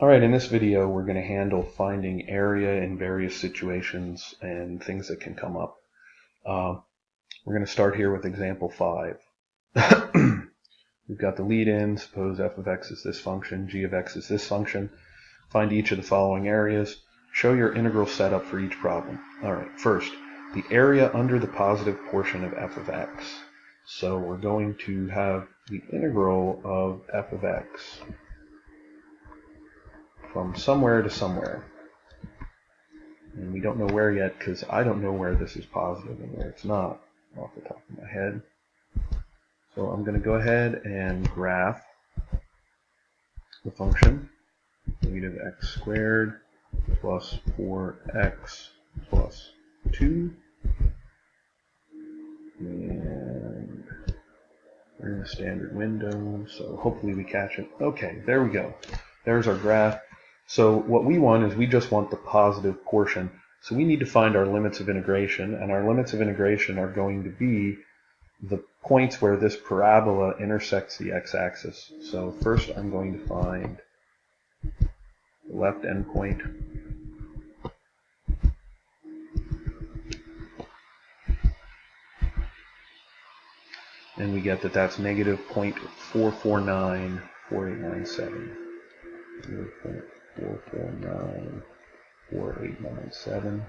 Alright, in this video we're going to handle finding area in various situations and things that can come up. We're going to start here with example 5. We've got the lead-in, suppose f of x is this function, g of x is this function. Find each of the following areas. Show your integral setup for each problem. Alright, first, the area under the positive portion of f of x. So we're going to have the integral of f of x from somewhere to somewhere. And we don't know where yet because I don't know where this is positive and where it's not off the top of my head. So I'm going to go ahead and graph the function negative x squared plus 4x plus 2. And we're in the standard window, so hopefully we catch it. Okay, there we go. There's our graph. So what we want is we just want the positive portion. So we need to find our limits of integration, and our limits of integration are going to be the points where this parabola intersects the x-axis. So first I'm going to find the left endpoint. And we get that that's negative 0.4494897. 0.4494897.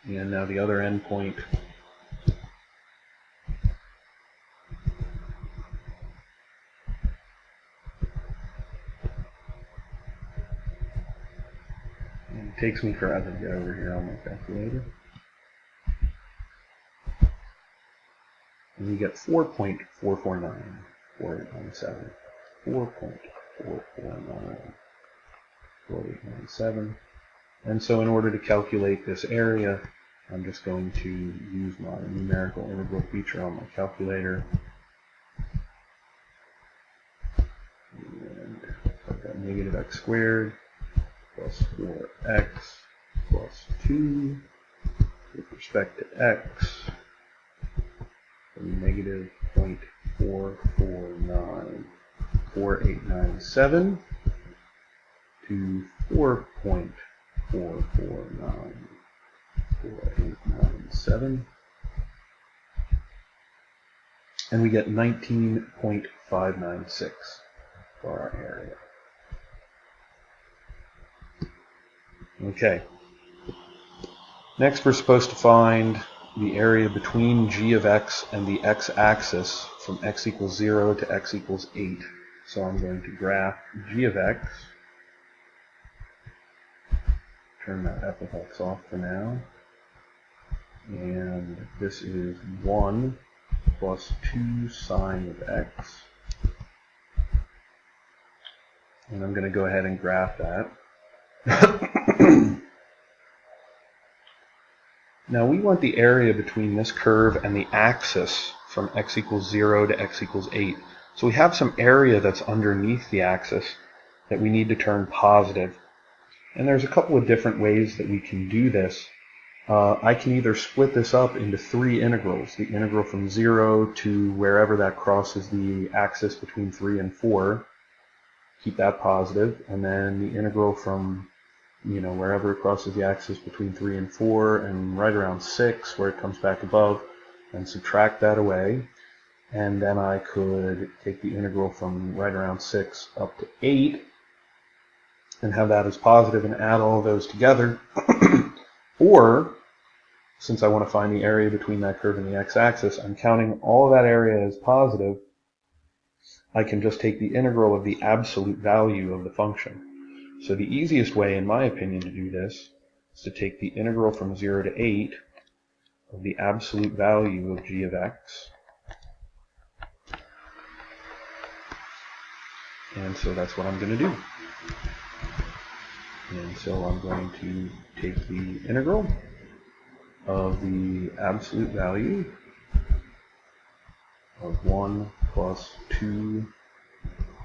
And now the other endpoint it takes me forever to get over here on my calculator. And we get 4.4494897. 4.4494897. And so in order to calculate this area, I'm just going to use my numerical integral feature on my calculator. And I've got negative x squared plus 4x plus 2 with respect to x from negative 0.4494897 to 4.4494897, and we get 19.596 for our area. Okay. Next we're supposed to find the area between g of x and the x-axis from x equals 0 to x equals 8. So I'm going to graph g of x. Turn that f of x off for now. And this is 1 plus 2 sine of x. And I'm going to go ahead and graph that. Now we want the area between this curve and the axis from x equals 0 to x equals 8. So we have some area that's underneath the axis that we need to turn positive. And there's a couple of different ways that we can do this. I can either split this up into 3 integrals. The integral from 0 to wherever that crosses the axis between 3 and 4. Keep that positive. And then the integral from wherever it crosses the axis between 3 and 4 and right around 6 where it comes back above, and subtract that away. And then I could take the integral from right around 6 up to 8 and have that as positive and add all of those together. Or, since I want to find the area between that curve and the x-axis, I'm counting all of that area as positive. I can just take the integral of the absolute value of the function. So the easiest way, in my opinion, to do this is to take the integral from 0 to 8 of the absolute value of g of x. And so that's what I'm going to do. And so I'm going to take the integral of the absolute value of 1 plus 2,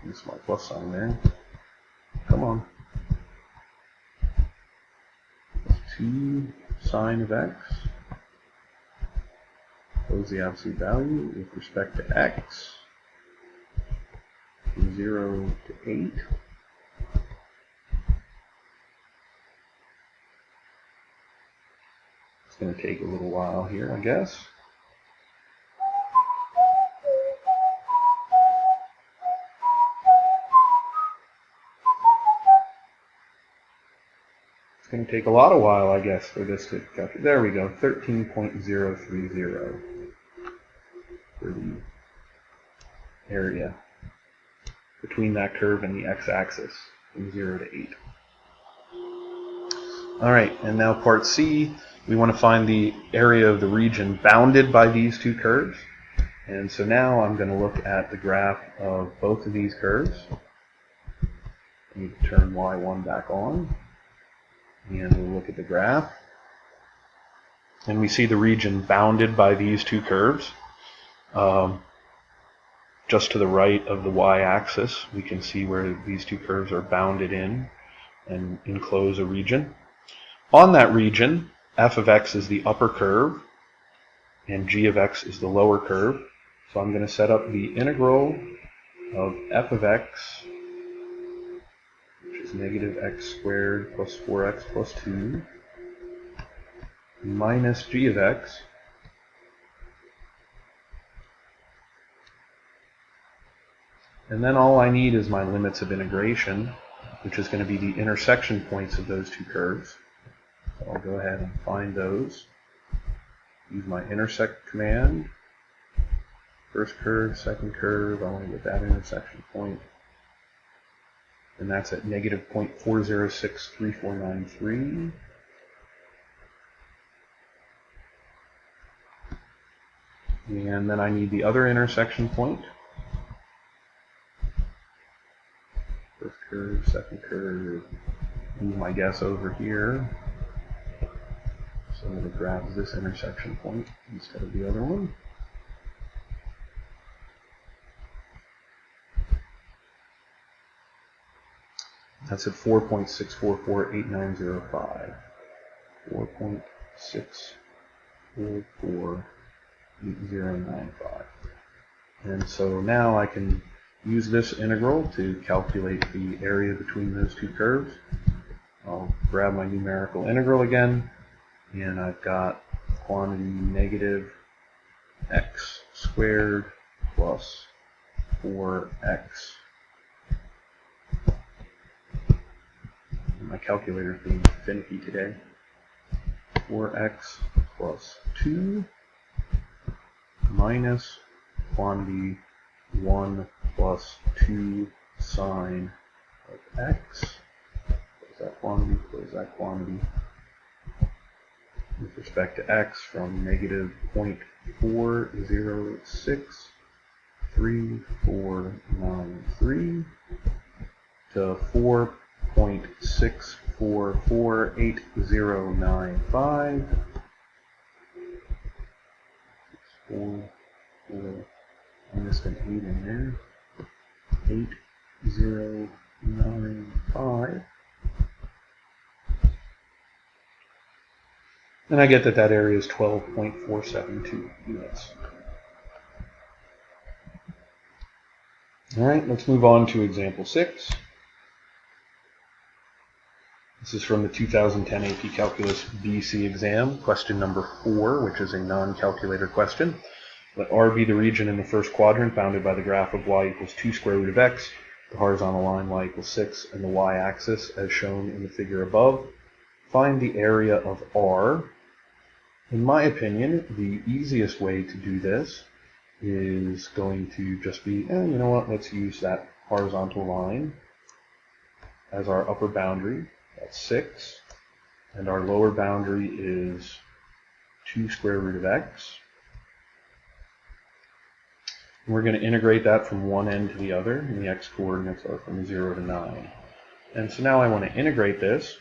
use my plus sign there, come on, 2 sine of x, suppose the absolute value with respect to x, from 0 to 8, going to take a little while here, I guess. It's going to take a lot of while, I guess, for this to calculate. There we go, 13.030 for the area between that curve and the x-axis from 0 to 8. All right, and now part C, we want to find the area of the region bounded by these two curves. And so now I'm going to look at the graph of both of these curves. I need to turn y1 back on, and we'll look at the graph. And we see the region bounded by these two curves. Just to the right of the y-axis, we can see where these two curves are bounded in and enclose a region. On that region, f of x is the upper curve, and g of x is the lower curve. So I'm going to set up the integral of f of x, which is negative x squared plus 4x plus 2, minus g of x, and then all I need is my limits of integration, which is going to be the intersection points of those two curves. So I'll go ahead and find those. Use my intersect command. First curve, second curve, I want to get that intersection point. And that's at negative 0.4063493. And then I need the other intersection point. First curve, second curve, move my guess over here. So I'm going to grab this intersection point instead of the other one. That's at 4.6448905. 4.6448095. And so now I can use this integral to calculate the area between those two curves. I'll grab my numerical integral again, and I've got quantity negative x squared plus 4x. My calculator is being finicky today. 4x plus 2 minus quantity 1 plus 2 sine of x. Close that quantity, close that quantity. With respect to x, from negative 0.4063493 to 4.6448095. 4, I missed an 8 in there. 8095. And I get that that area is 12.472 units. All right, let's move on to example 6. This is from the 2010 AP Calculus BC exam, question number 4, which is a non-calculator question. Let R be the region in the first quadrant bounded by the graph of y equals 2 square root of x, the horizontal line y equals 6, and the y-axis as shown in the figure above. Find the area of R. In my opinion, the easiest way to do this is going to just be, you know what, let's use that horizontal line as our upper boundary. That's 6. And our lower boundary is 2 square root of x. And we're going to integrate that from one end to the other, and the x coordinates are from 0 to 9. And so now I want to integrate this,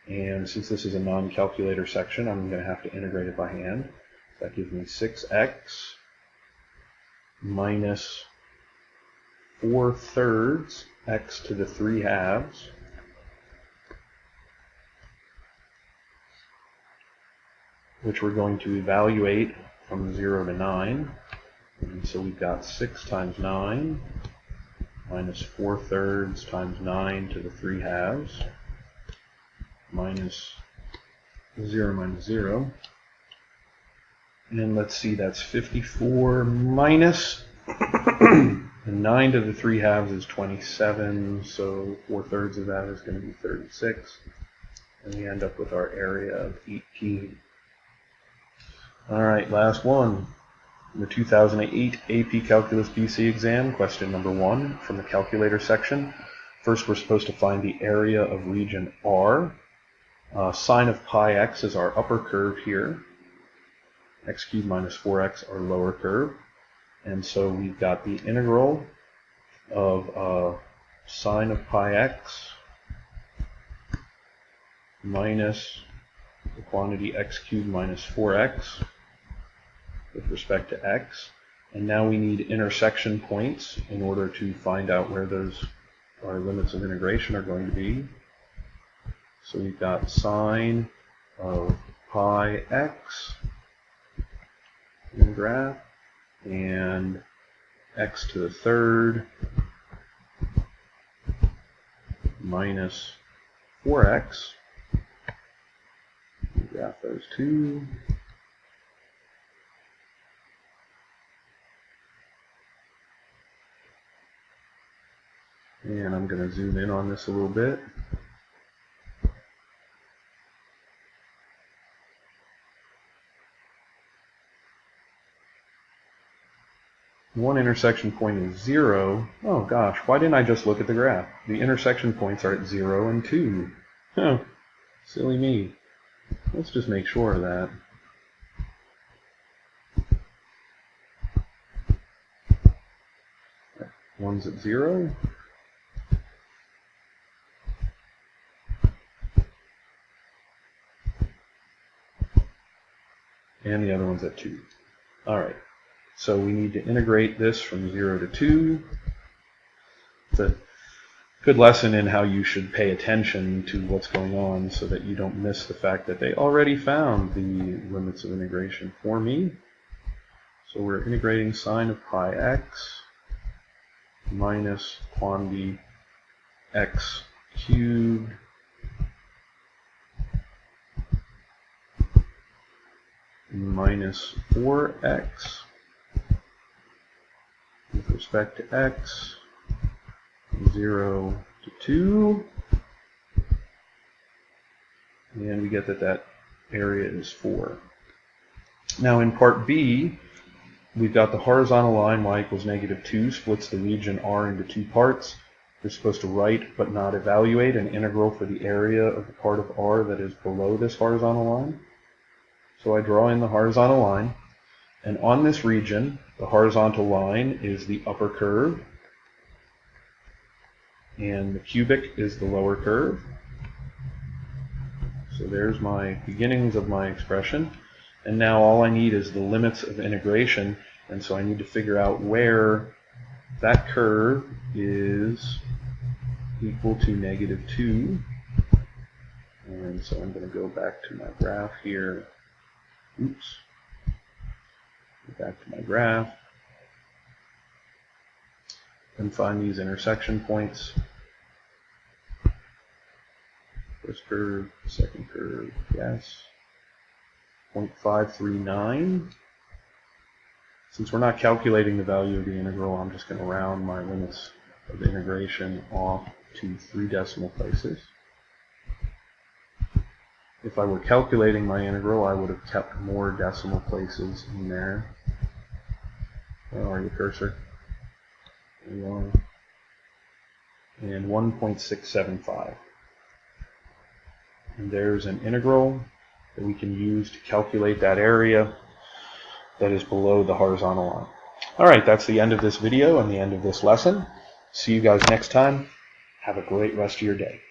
and since this is a non-calculator section, I'm going to have to integrate it by hand. So that gives me 6x minus 4/3 x to the 3/2, which we're going to evaluate from 0 to 9. And so we've got 6 times 9 minus 4/3 times 9 to the 3/2 minus 0 minus 0. And let's see, that's 54 minus, and 9 to the 3/2 is 27, so 4/3 of that is going to be 36. And we end up with our area of 18. All right, last one. In the 2008 AP Calculus BC exam, question number 1 from the calculator section. First, we're supposed to find the area of region R. Sine of pi x is our upper curve here. X cubed minus 4x, our lower curve. And so we've got the integral of sine of pi x minus the quantity x cubed minus 4x with respect to x. And now we need intersection points in order to find out where those our limits of integration are going to be. So we've got sine of pi x in the graph, and x to the 3rd minus 4x. We graph those two. And I'm going to zoom in on this a little bit. One intersection point is 0. Oh gosh, why didn't I just look at the graph? The intersection points are at 0 and 2. Huh, silly me. Let's just make sure of that. One's at 0. And the other one's at 2. Alright, so we need to integrate this from 0 to 2. It's a good lesson in how you should pay attention to what's going on so that you don't miss the fact that they already found the limits of integration for me. So we're integrating sine of pi x minus quantity x cubed minus 4x with respect to x, 0 to 2, and we get that that area is 4. Now in part B, we've got the horizontal line y equals -2 splits the region R into 2 parts. We're supposed to write but not evaluate an integral for the area of the part of R that is below this horizontal line. So I draw in the horizontal line, and on this region, the horizontal line is the upper curve, and the cubic is the lower curve. So there's my beginnings of my expression, and now all I need is the limits of integration, and so I need to figure out where that curve is equal to -2, and so I'm going to go back to my graph here. Oops. Go back to my graph and find these intersection points. First curve, second curve, yes. 0.539. Since we're not calculating the value of the integral, I'm just going to round my limits of integration off to 3 decimal places. If I were calculating my integral, I would have kept more decimal places in there. Where are you, cursor? There you are. And 1.675. And there's an integral that we can use to calculate that area that is below the horizontal line. Alright, that's the end of this video and the end of this lesson. See you guys next time. Have a great rest of your day.